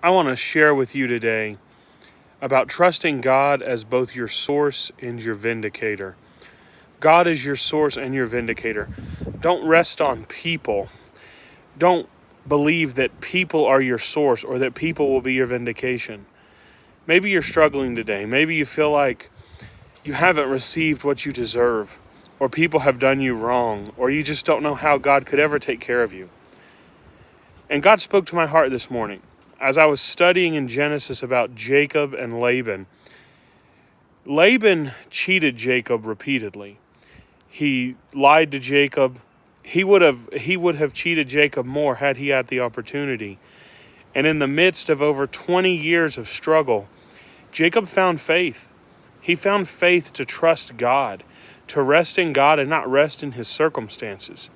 I want to share with you today about trusting God as both your source and your vindicator. God is your source and your vindicator. Don't rest on people. Don't believe that people are your source or that people will be your vindication. Maybe you're struggling today. Maybe you feel like you haven't received what you deserve, or people have done you wrong, or you just don't know how God could ever take care of you. And God spoke to my heart this morning as I was studying in Genesis about Jacob and Laban. Laban cheated Jacob repeatedly. He lied to Jacob. He would have cheated Jacob more had he had the opportunity. And in the midst of over 20 years of struggle, Jacob found faith. He found faith to trust God, to rest in God and not rest in his circumstances.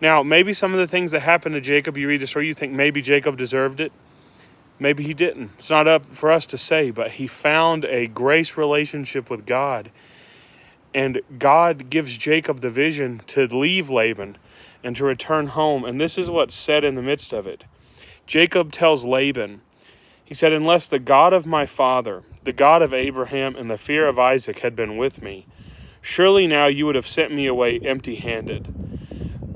Now, maybe some of the things that happened to Jacob, you read the story, you think maybe Jacob deserved it. Maybe he didn't. It's not up for us to say, but he found a grace relationship with God. And God gives Jacob the vision to leave Laban and to return home. And this is what's said in the midst of it. Jacob tells Laban, he said, "Unless the God of my father, the God of Abraham, and the fear of Isaac had been with me, surely now you would have sent me away empty-handed.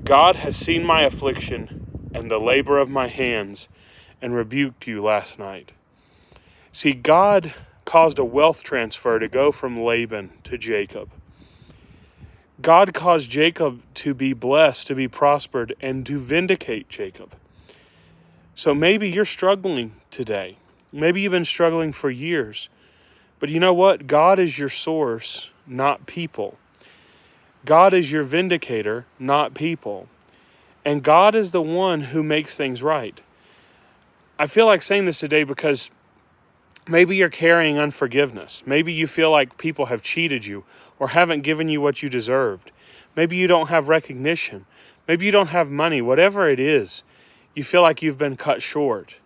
God has seen my affliction and the labor of my hands and rebuked you last night." See, God caused a wealth transfer to go from Laban to Jacob. God caused Jacob to be blessed, to be prospered, and to vindicate Jacob. So maybe you're struggling today. Maybe you've been struggling for years. But you know what? God is your source, not people. God is your vindicator, not people. And God is the one who makes things right. I feel like saying this today because maybe you're carrying unforgiveness. Maybe you feel like people have cheated you or haven't given you what you deserved. Maybe you don't have recognition. Maybe you don't have money. Whatever it is, you feel like you've been cut short.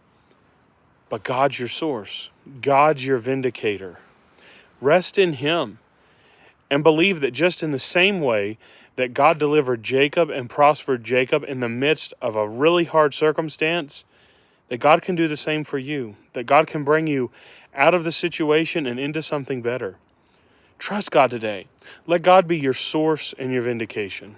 But God's your source. God's your vindicator. Rest in Him and believe that just in the same way that God delivered Jacob and prospered Jacob in the midst of a really hard circumstance, that God can do the same for you, that God can bring you out of the situation and into something better. Trust God today. Let God be your source and your vindication.